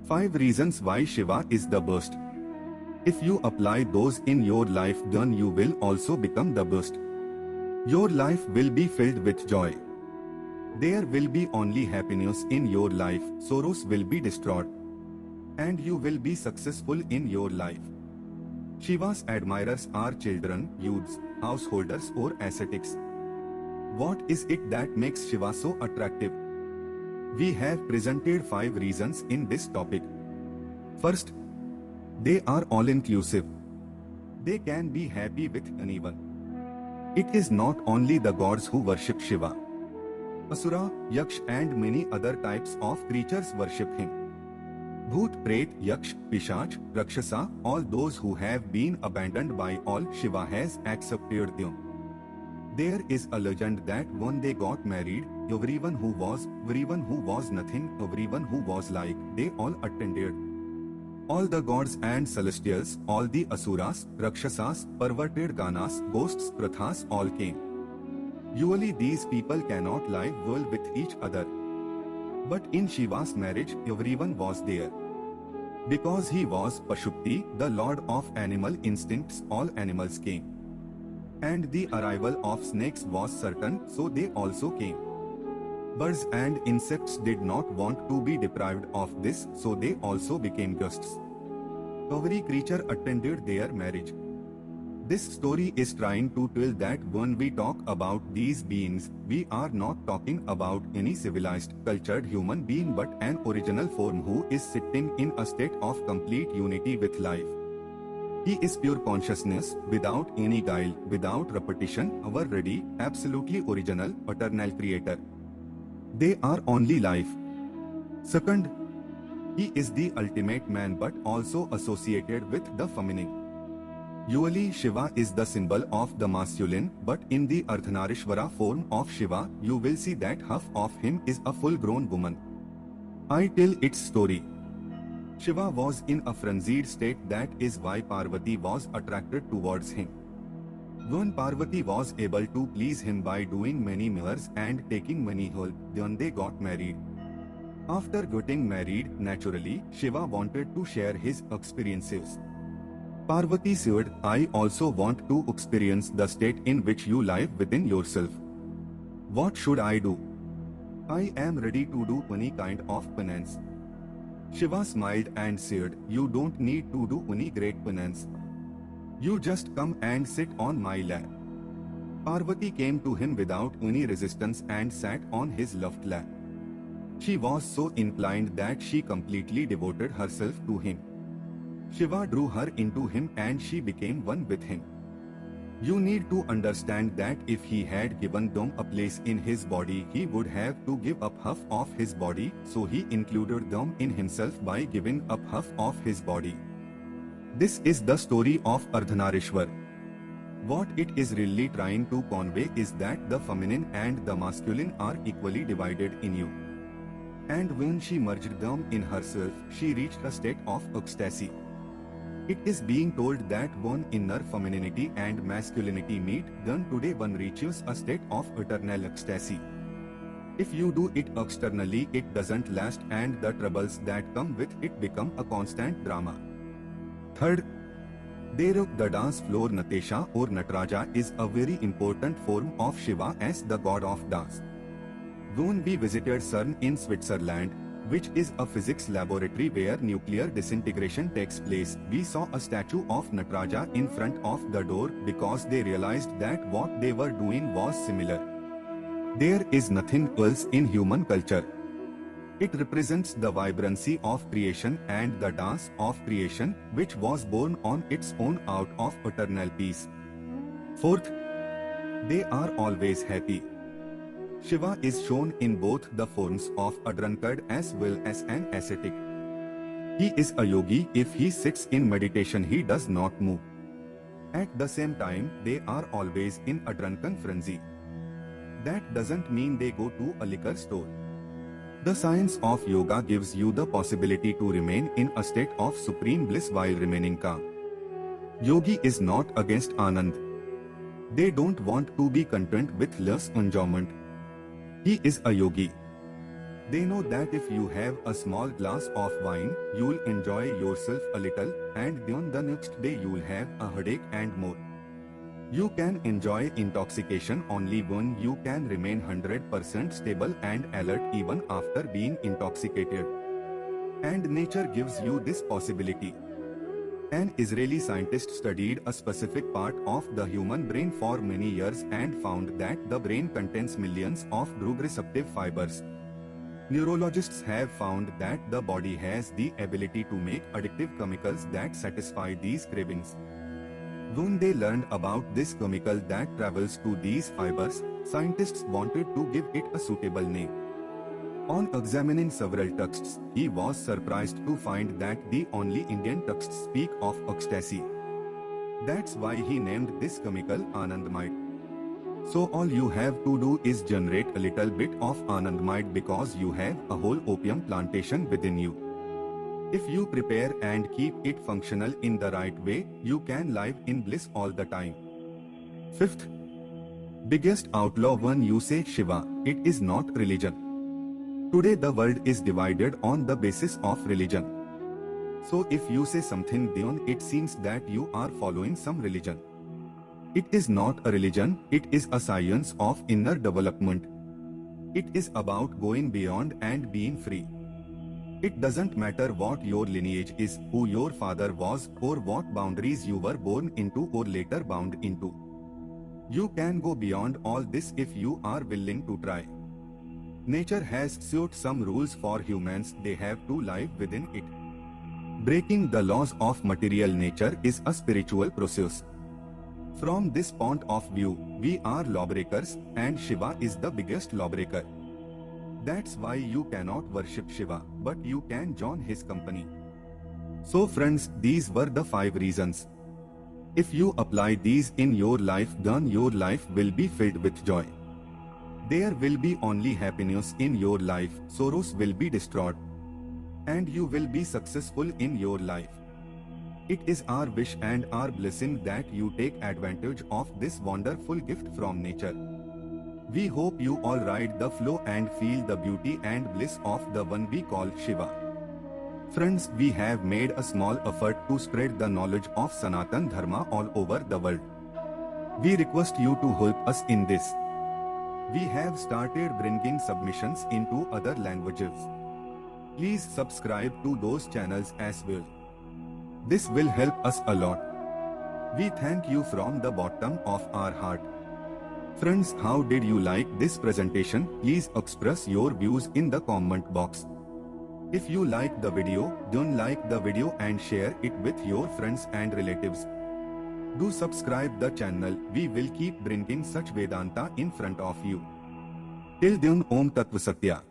5 reasons why Shiva is the best. If you apply those in your life, then you will also become the best. Your life will be filled with joy. There will be only happiness in your life, sorrows will be destroyed. And you will be successful in your life. Shiva's admirers are children, youths, householders or ascetics. What is it that makes Shiva so attractive? We have presented 5 reasons in this topic. First, they are all-inclusive. They can be happy with anyone. It is not only the gods who worship Shiva. Asura, Yaksh and many other types of creatures worship him. Bhoot, Pret, Yaksh, Pishach, Rakshasa, all those who have been abandoned by all, Shiva has accepted them. There is a legend that when they got married, everyone who was nothing, everyone who was like, they all attended. All the gods and celestials, all the Asuras, Rakshasas, perverted Ganas, ghosts, Prathas all came. Usually these people cannot live well with each other. But in Shiva's marriage, everyone was there. Because he was Pashupti, the lord of animal instincts, all animals came. And the arrival of snakes was certain, so they also came. Birds and insects did not want to be deprived of this, so they also became guests. Every creature attended their marriage. This story is trying to tell that when we talk about these beings, we are not talking about any civilized, cultured human being but an original form who is sitting in a state of complete unity with life. He is pure consciousness, without any guile, without repetition, ever ready, absolutely original, eternal creator. They are only life. Second, he is the ultimate man but also associated with the feminine. Usually Shiva is the symbol of the masculine, but in the Ardhanarishvara form of Shiva, you will see that half of him is a full-grown woman. I tell its story. Shiva was in a frenzied state, that is why Parvati was attracted towards him. When Parvati was able to please him by doing many mirrors and taking many help, then they got married. After getting married, naturally, Shiva wanted to share his experiences. Parvati said, I also want to experience the state in which you live within yourself. What should I do? I am ready to do any kind of penance. Shiva smiled and said, you don't need to do any great penance. You just come and sit on my lap. Parvati came to him without any resistance and sat on his left lap. She was so inclined that she completely devoted herself to him. Shiva drew her into him and she became one with him. You need to understand that if he had given them a place in his body, he would have to give up half of his body, so he included them in himself by giving up half of his body. This is the story of Ardhanarishwar. What it is really trying to convey is that the feminine and the masculine are equally divided in you. And when she merged them in herself, she reached a state of ecstasy. It is being told that when inner femininity and masculinity meet, then today one reaches a state of eternal ecstasy. If you do it externally, it doesn't last and the troubles that come with it become a constant drama. Third, the dance floor Natesha or Nataraja is a very important form of Shiva as the god of dance. When we visited CERN in Switzerland, which is a physics laboratory where nuclear disintegration takes place, we saw a statue of Nataraja in front of the door because they realized that what they were doing was similar. There is nothing else in human culture. It represents the vibrancy of creation and the dance of creation, which was born on its own out of eternal peace. Fourth, they are always happy. Shiva is shown in both the forms of a drunkard as well as an ascetic. He is a yogi. If he sits in meditation, he does not move. At the same time, they are always in a drunken frenzy. That doesn't mean they go to a liquor store. The science of yoga gives you the possibility to remain in a state of supreme bliss while remaining calm. Yogi is not against Anand. They don't want to be content with less enjoyment. He is a yogi. They know that if you have a small glass of wine, you'll enjoy yourself a little, and then the next day you'll have a headache and more. You can enjoy intoxication only when you can remain 100% stable and alert even after being intoxicated. And nature gives you this possibility. An Israeli scientist studied a specific part of the human brain for many years and found that the brain contains millions of drug receptive fibers. Neurologists have found that the body has the ability to make addictive chemicals that satisfy these cravings. When they learned about this chemical that travels to these fibers, scientists wanted to give it a suitable name. On examining several texts, he was surprised to find that the only Indian texts speak of ecstasy. That's why he named this chemical Anandamide. So all you have to do is generate a little bit of Anandamide because you have a whole opium plantation within you. If you prepare and keep it functional in the right way, you can live in bliss all the time. Fifth, biggest outlaw when you say Shiva, it is not religion. Today the world is divided on the basis of religion. So if you say something then it seems that you are following some religion. It is not a religion, it is a science of inner development. It is about going beyond and being free. It doesn't matter what your lineage is, who your father was, or what boundaries you were born into or later bound into. You can go beyond all this if you are willing to try. Nature has set some rules for humans, they have to live within it. Breaking the laws of material nature is a spiritual process. From this point of view, we are lawbreakers, and Shiva is the biggest lawbreaker. That's why you cannot worship Shiva, but you can join his company. So friends, these were the 5 reasons. If you apply these in your life, then your life will be filled with joy. There will be only happiness in your life, sorrows will be destroyed, and you will be successful in your life. It is our wish and our blessing that you take advantage of this wonderful gift from nature. We hope you all ride the flow and feel the beauty and bliss of the one we call Shiva. Friends, we have made a small effort to spread the knowledge of Sanatan Dharma all over the world. We request you to help us in this. We have started bringing submissions into other languages. Please subscribe to those channels as well. This will help us a lot. We thank you from the bottom of our heart. Friends, how did you like this presentation? Please express your views in the comment box. If you like the video, then like the video and share it with your friends and relatives. Do subscribe the channel, we will keep bringing such Vedanta in front of you. Till then, Om Tattva Satya.